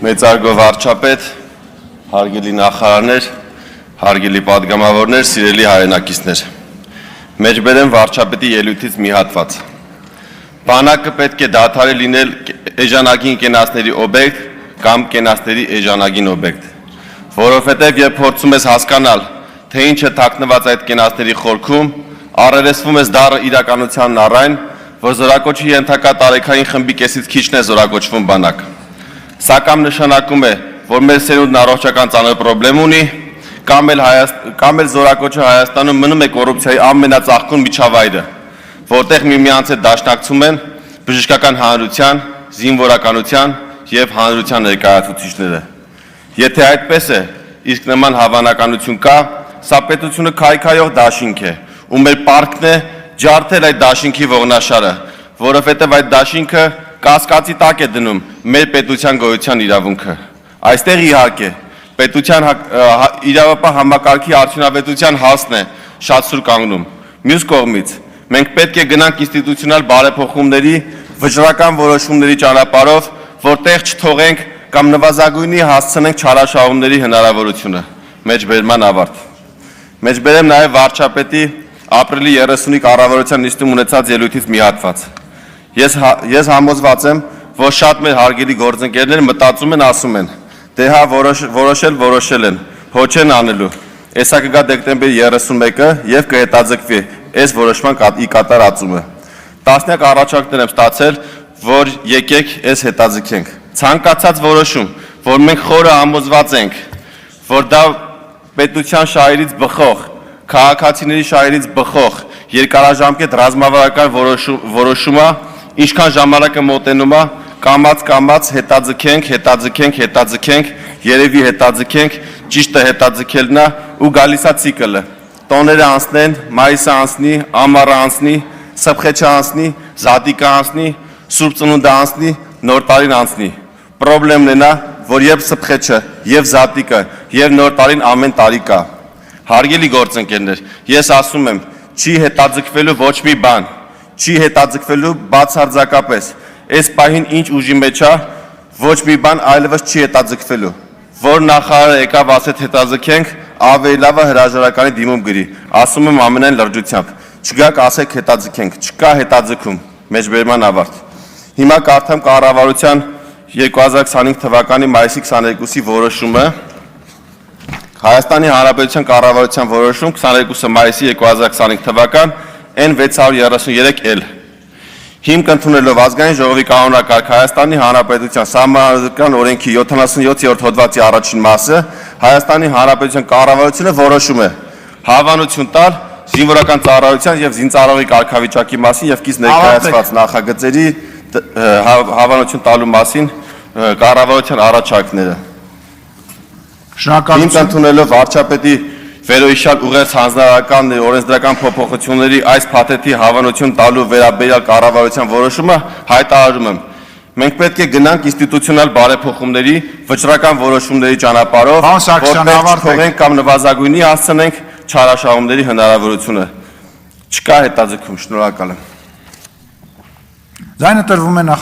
Մեծարգո վարչապետ, հարգելի նախարարներ, հարգելի պատգամավորներ, սիրելի հայրենակիցներ։ Մեջբերեմ վարչապետի ելույթից մի հատված։ Բանակը պետք է դադարի լինել էժանագին կենացների օբյեկտ կամ կենացների էժանագին օբյեկտ, որովհետև երբ փորձում ես հասկանալ, թե ինչ է թաքնված այդ կենացների խորքում, առերեսվում ես դառը իրականությանն առայն, որ զորակոչի ենթակա տարեքային խմբի կեսից քիչն է զորակոչվում բանակ։ Սակայն նշանակում է, որ մեր սերունդն առողջական ծանր պրոբլեմ ունի, կամ էլ զորակոչը Հայաստանում մնում է կոռուպցիայի ամենածաղկուն միջավայրը, որտեղ միմյանց հետ դաշնակցում են բժշկական հանրության, զինվորականության եւ հանրության ներկայացուցիչները։ Եթե այդպես է, իսկ նման հավանականություն կա, սա պետությունը քայքայող դաշինք է, ու մեր պարտքն է ջարդել այդ դաշինքի ողնաշարը, որովհետև այդ դաշինքը կասկածի տակ է դնում մեր պետության գոյության իրավունքը։ Այստեղ իհարկե պետության իրավապահ համակարգի արդյունավետության հասն է շատ սուր կանգնում։ Մյուս կողմից մենք պետք է գնանք ինստիտուցիոնալ բարեփոխումների, վճռական որոշումների ճանապարհով, որտեղ չթողենք կամ նվազագույնի հասցնենք չարաշահումների հնարավորությունը։ Մեջբերման ավարտ։ Մեջբերեմ նաև վարչապետի ապրիլի 30-ի կառավարության նիստում ունեցած ելույթից մի հատված։ Ես համոզված եմ, որ շատ մեր հարգելի գործընկերներ մտածում են, ասում են, դե հա որոշել են, հո չեն անելու։ Էսա կգա դեկտեմբերի 31-ը եւ կհետաձգվի այս որոշման ի կատարածումը։ Տասնյակ առաջարկներ եմ ստացել, որ եկեք այս հետաձգենք։ Ցանկացած որոշում, որ մենք խորը համոզված ենք, որ դա պետության շահերից բխող, քաղաքացիների շահերից բխող, երկարաժամկետ ռազմավարական որոշում է, ինչքան ժամանակը մոտենում է, կամաց հետաձգենք, երևի հետաձգենք, ճիշտը հետաձգելն է ու գալիս է ցիկլը։ Տոները անցնեն, մայիսը անցնի, ամառը անցնի, սփխեչը անցնի, զատիկը անցնի, Սուրբ Ծնունդը անցնի, Նոր տարին անցնի։ Պրոբլեմն է, որ եւ սփխեչը, եւ զատիկը, եւ Նոր տարին ամեն տարի կա։ Հարգելի գործընկերներ, ես ասում եմ, չի հետաձգվելու ոչ մի բան, չի հետաձգվելու բացարձակապես։ Այս պահին ինչ ուժի մեջ է, ոչ մի բան այլևս չի հետաձգվելու։ Որ նախարարը եկավ ասեց հետաձգենք, ավելի լավ է հրաժարականի դիմում գրի։ Ասում եմ ամենայն լրջությամբ։ Չգաք ասեք հետաձգենք, չկա հետաձգում։ Մեջբերման ավարտ։ Հիմա կարդամ կառավարության 2025 թվականի մայիսի 22-ի որոշումը։ Հայաստանի Հանրապետության կառավարության որոշում 22 մայիսի 2025 թվական N633L։ Հիմք ընդունելով ազգային ժողովի կանոնակարգ Հայաստանի Հանրապետության Սահմանադրական օրենքի 77-րդ հոդվածի առաջին մասը Հայաստանի Հանրապետության կառավարությունը որոշում է հավանություն տալ զինվորական ծառայության եւ զինծառայողի կարգավիճակի մասին եւ կից ներկայացված նախագծերի հավանություն տալու մասին կառավարության առաջարկները։ Հիմք ընդունելով վարչապետի վերոհիշյալ ուղերձ հանձնարարական օրենսդրական փոփոխությունների այս փաթեթի հավանություն տալու վերաբերյալ կառավարության որոշումը հայտարարում եմ։ Մենք պետք է գնանք ինստիտուցիոնալ բարեփոխումների, վճռական որոշումների ճանապարհով, որտեղ չթողենք կամ նվազագույնի հասցնենք չարաշահումների հնարավորությունը։ Չկա հետաձգում, շնորհակալ եմ։ Ձայնը տրվում է